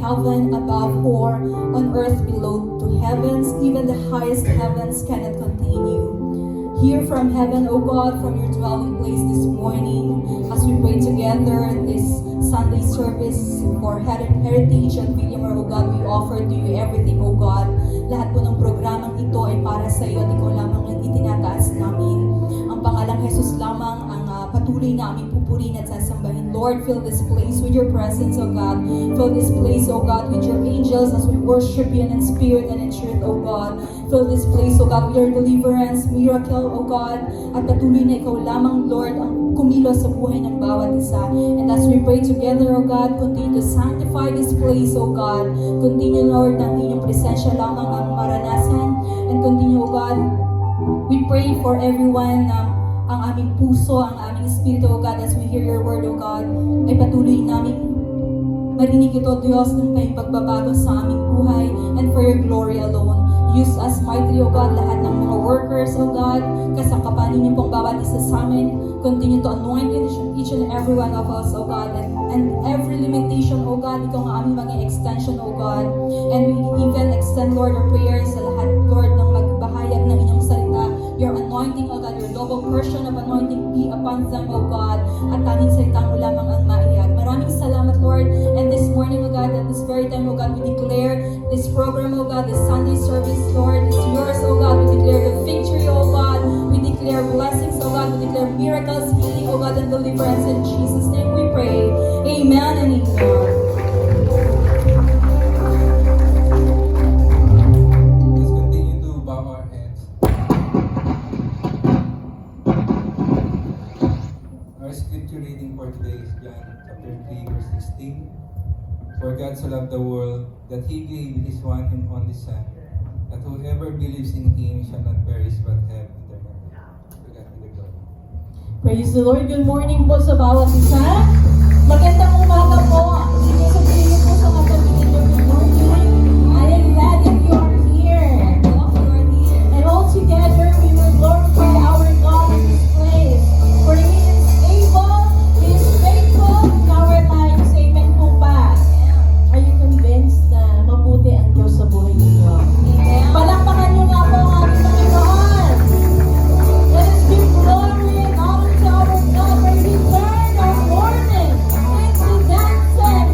heaven above or on earth below. To heavens, even the highest heavens cannot contain you. Hear from heaven, O God, from your dwelling place this morning, as we pray together this Sunday service for Heritage at Villamor, O God. We offer to you everything, O God. Lahat po ng programang ito ay para sa iyo at ikaw lamang ang itinataas namin. Ang pangalang Jesus lamang ang patuloy na aming pupurihin at sasambahin. Lord, fill this place with your presence, O God. Fill this place, O God, with your angels as we worship you in spirit and in truth, O God. Fill this place, O God, with your deliverance, miracle, O God. At patuloy na ikaw lamang, Lord, ang kumilos sa buhay ng bawat isa. And as we pray together, O God, continue to sanctify this place, O God. Continue, Lord, na inyong presensya lamang ang maranasan. And continue, O God, we pray for everyone na ang aming puso, ang aming espiritu, O God, as we hear your word, O God, ay patuloy namin marinig ito, Diyos, ng kayong pagbabago sa aming buhay and for your glory alone. Use us mightily, O God, lahat ng mga workers, O God, kasangkapan ninyo pong bawat isa sa amin. Continue to anoint each and every one of us, O God, and every limitation, O God, ikaw ang aming mga extension, O God. And we even extend, Lord, our prayers sa lahat, Lord, ng magbahayag ng inyong salita. Your anointing, O God, your double portion of anointing be upon them, O God, at tanging salita mo lamang ang maiyag. Maraming salamat, Lord, and this morning, O God, at this very time, O God, we declare This program, oh God, this Sunday service, Lord, is yours, oh God. We declare the victory, oh God. We declare blessings, oh God. We declare miracles, healing, oh God, and deliverance. In Jesus' name we pray. Amen and amen. Let's continue to bow our heads. Our scripture reading for today is John chapter 3, verse 16. For God so loved the world that He gave His one and only Son, that whoever believes in Him shall not perish but have eternal life. To God be the glory. Praise the Lord. Good morning po sa bawat isa. Magandang umaga po. Sige, sabihin niyo po sa kapatid niyo, good morning. I am glad that you are here. And all together, we will glorify our God in this place. For He is able, He is faithful in our lives. Amen po ba? Are you convinced na mabuti ang Diyos sa buhay ninyo? Palakpakan niyo nga po ang ating Panginoon. Let us give glory and honor to our God, for He turned our mourning into dancing.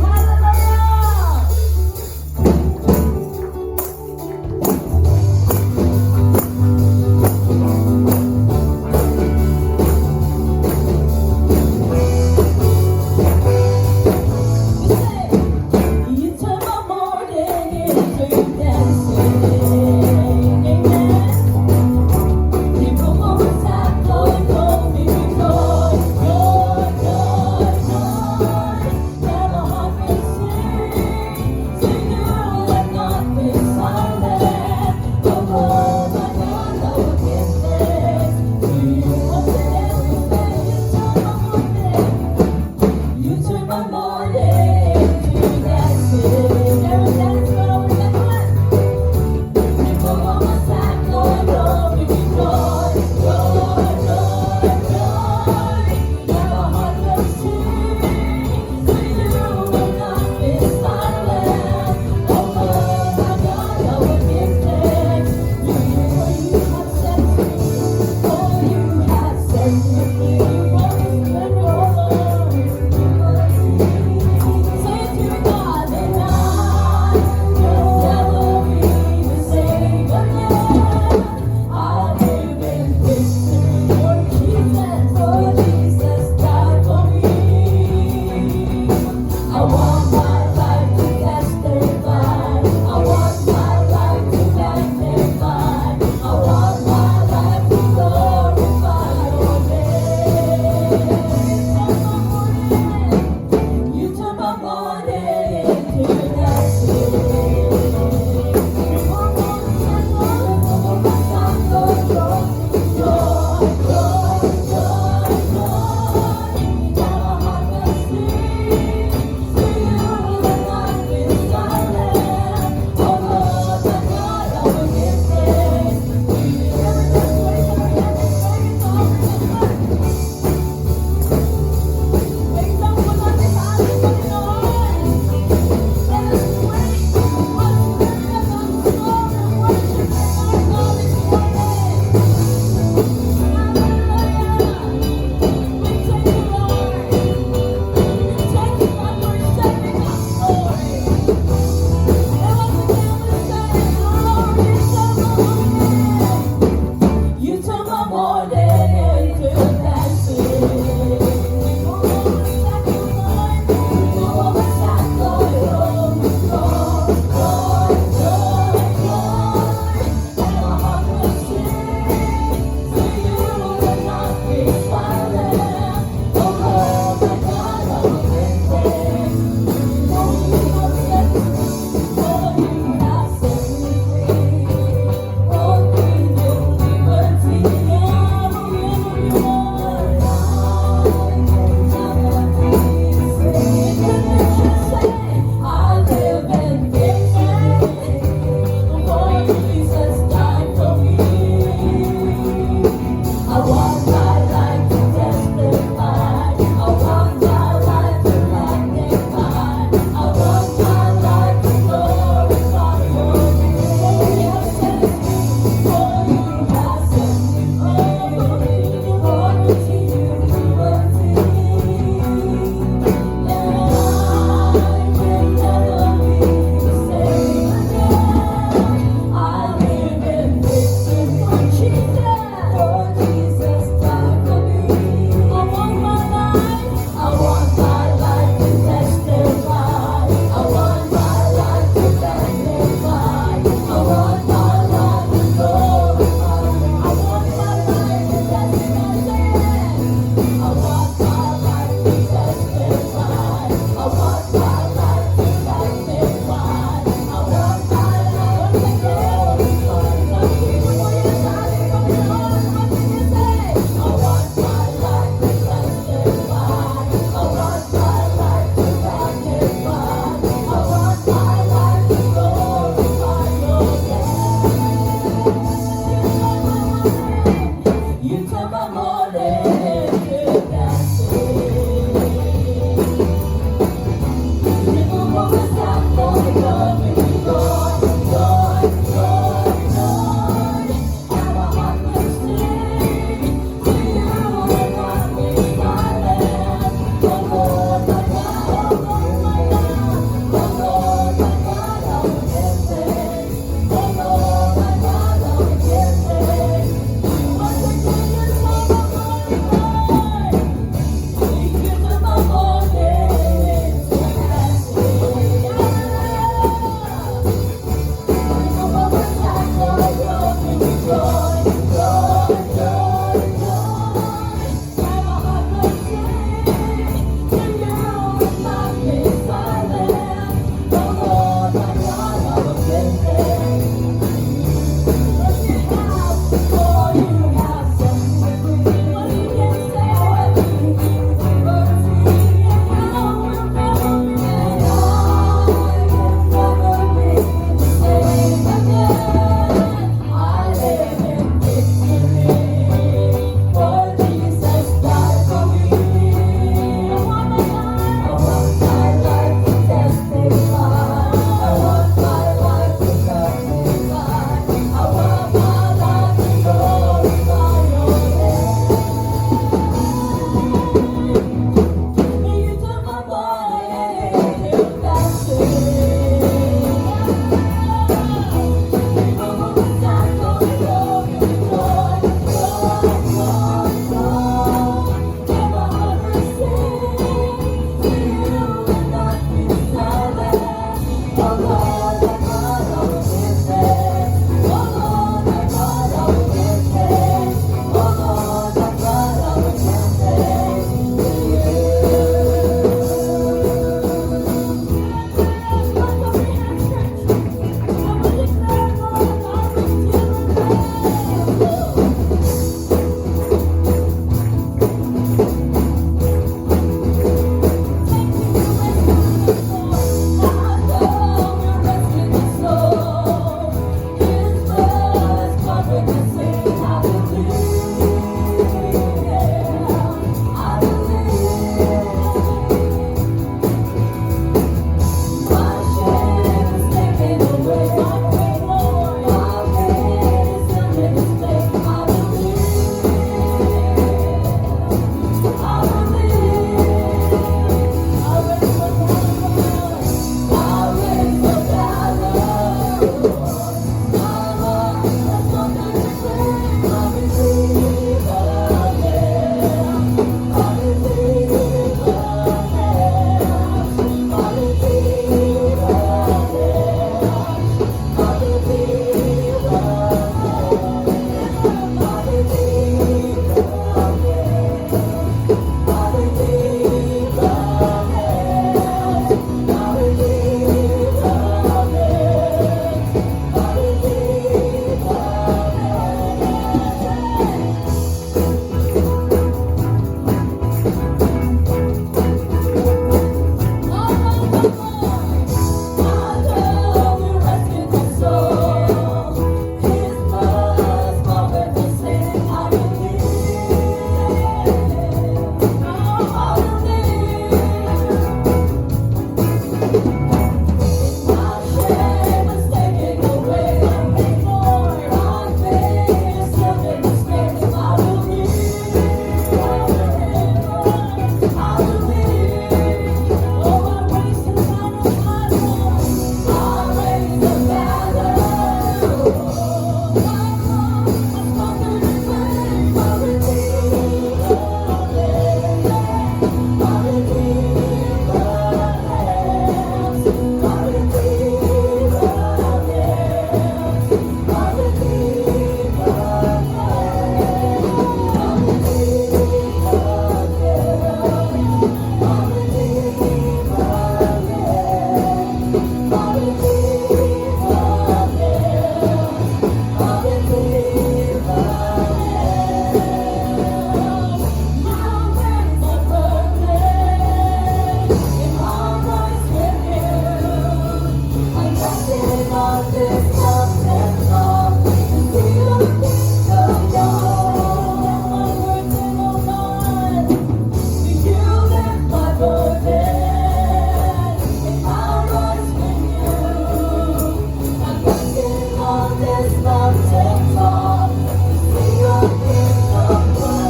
this mountain top, sing your kingdom come.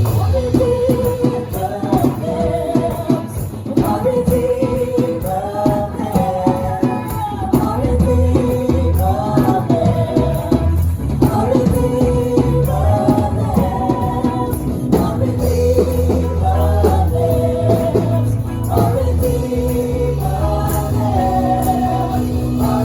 Our Redeemer lives, our Redeemer lives, our Redeemer lives, our Redeemer lives, our Redeemer lives, our Redeemer lives, our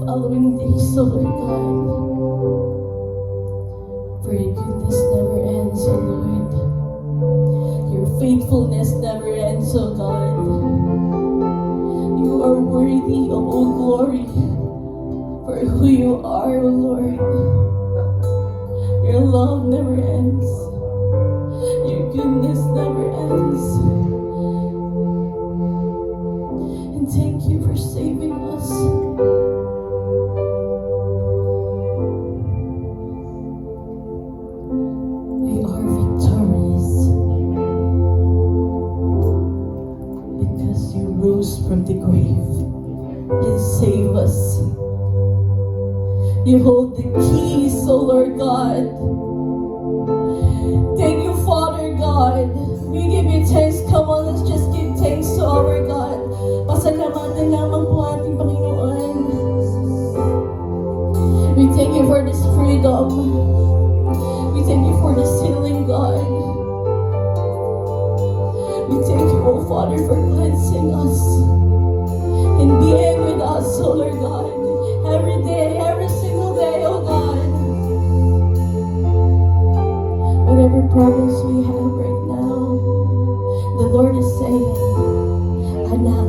following days, so Lord God, for your goodness never ends, oh Lord. Your faithfulness never ends, oh God. You are worthy of all glory for who you are, oh Lord. Your love never ends. Your goodness never ends. And thank you for saving us. We are victorious because you rose from the grave and saved us. You hold the keys, oh Lord God. Thank you, Father God. We give you thanks. Come on, let's just give thanks to our God. Pasalamatan lamang po ating Panginoon. We thank you for this freedom. We thank you for this healing, God. We thank you, oh Father, for cleansing us and being with us, oh Lord God, every day, every single day, oh God. Whatever problems we have right now, the Lord is saying, Anak,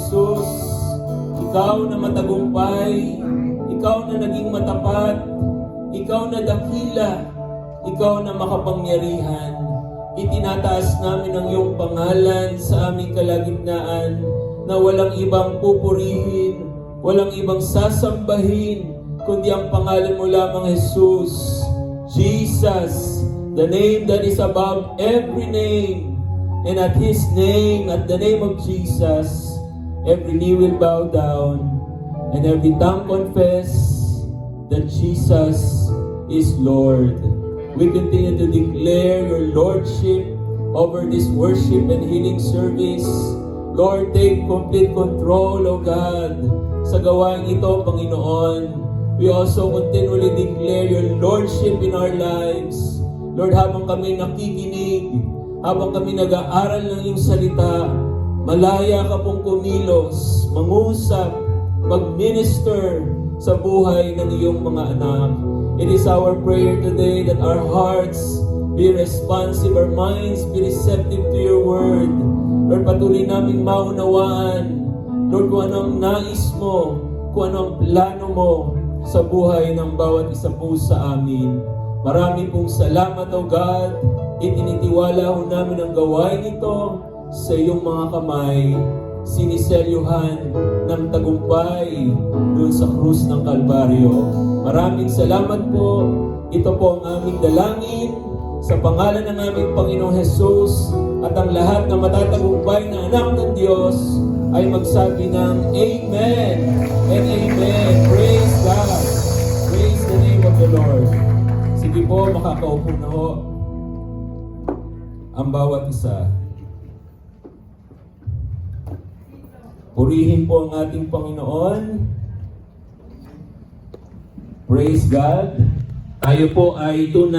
Jesus, ikaw na matagumpay, ikaw na naging matapat, ikaw na dakila, ikaw na makapangyarihan. Itinataas namin ang iyong pangalan sa aming kalagitnaan na walang ibang pupurihin, walang ibang sasambahin, kundi ang pangalan mo lamang, Jesus. Jesus, the name that is above every name. And at His name, at the name of Jesus, every knee will bow down and every tongue confess that Jesus is Lord. We continue to declare your Lordship over this worship and healing service. Lord, take complete control, O God, sa gawain ito, Panginoon. We also continually declare your Lordship in our lives. Lord, habang kami nakikinig, habang kami nag-aaral ng iyong salita, malaya ka pong kumilos, mangusap, mag-minister sa buhay ng iyong mga anak. It is our prayer today that our hearts be responsive, our minds be receptive to your word. Lord, patuloy naming maunawaan, Lord, kung anong nais mo, kung anong plano mo sa buhay ng bawat isa po sa amin. Marami pong salamat, O God. Itinitiwala ho namin ang gawain ito sa iyong mga kamay, siniselyuhan ng tagumpay doon sa krus ng Kalbaryo. Maraming salamat po. Ito po ang aming dalangin sa pangalan ng aming Panginoong Jesus, at ang lahat na matatagumpay na anak ng Diyos ay magsabi ng Amen and Amen. Praise God. Praise the name of the Lord. Sige po, makakaupo na ho ang bawat isa. Purihin po ang ating Panginoon. Praise God. Tayo po ay tunay